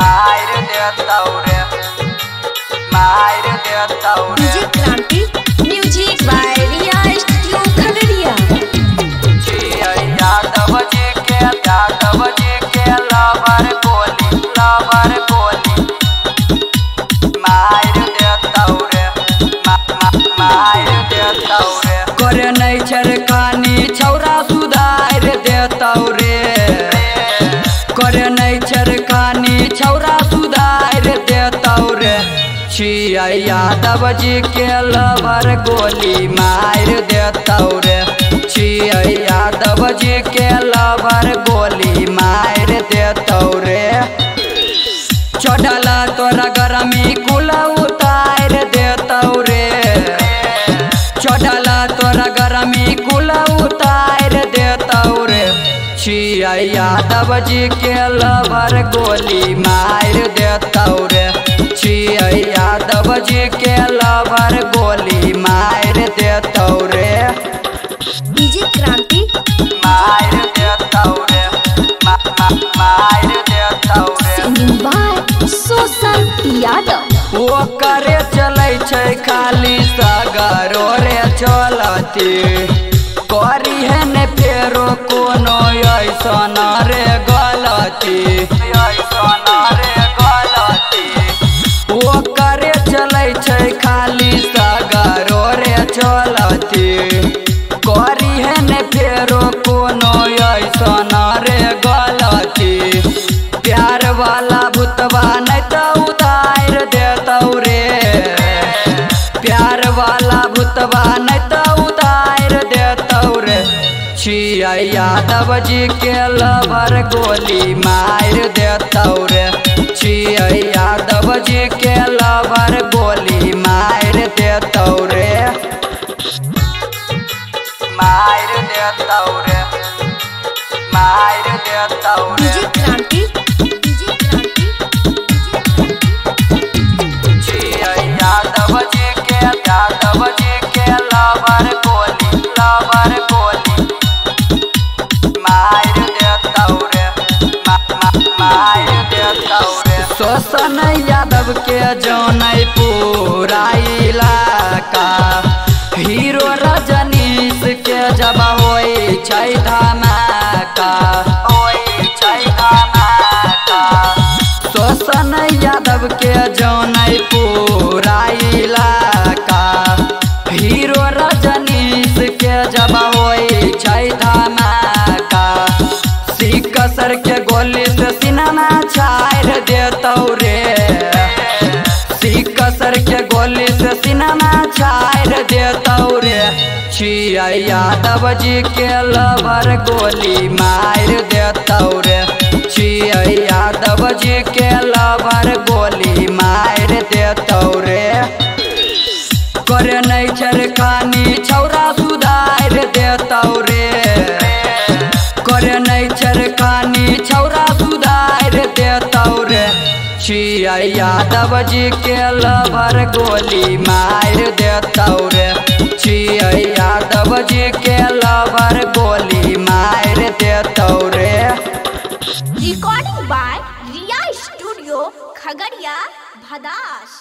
मार देता रे, मार देता रे। DJ Kranti music by Riya studio Khagaria. Yadav ji के लवर गोली, लवर गोली मार देता रे, मार देता रे। करे नहीं छरकानी छौरा सुधार देता रे, करे नहीं छरकानी छौरा सुधार देता रे। छिया यादव जी के लवर गोली मार देता रे, छिया यादव जी के लवर गोली मार देता रे। चढ़ला तोरा गरमी कुल उतार देता रे, चढ़ला तोरा गरमी कुल उतार देता रे। छिया यादव जी के लवर गोली मार देता रे, छिया यादव जी के लवर गोली मार देता रे। डीजे क्रांति मार देता रे, मार देता रे। Singing by social Yadav. वो करे चलै छै खाली सगरो रे चलती, करी है ने फेरो कोनो ऐसन रे गलती, ऐसन रे गलती। वो करे चलै छै खाली सगरो रे चलती, करी है ने फेरो कोनो ऐसन रे गलती। प्यार वाला भूतवा नहीं तो उतार देता रे, प्यार वाला भूतवा नहीं तो उतार देता रे। छिया यादव जी के लवर गोली मार देता रे, छिया यादव जी के लवर गोली मार देता रे, मार देता रे, मार देता रे। डीजे क्रांति डीजे क्रांति यादव जी के लवर गोली, लवर गोली मार देता रे, मार देता रे। शोषण यादव के जौनई पूरा इलाका, हीरो रजनीश के जब होई छै धमाका, होई छै धमाका। शोषण यादव के जौनई पूरा इलाका, हीरो रजनीश के जब होई छै धमाका। सिकसर के गोली से सिनेमा छाड़ देता रे, सिकसर के गोली से सिनेमा छाड़ देता रे। छिया यादव जी के लवर गोली मार देता रे, छिया यादव जी के लवर गोली मार देता रे। करे नहीं छरकानी छौरा सुधार देता रे, करे नहीं छरकानी छौरा सुधार देता रे। छिया यादव जी के लवर गोली मार देता रे, छिया यादव जी के लवर गोली मार देता रे। Recording by Riya studio Khagaria Bhadas.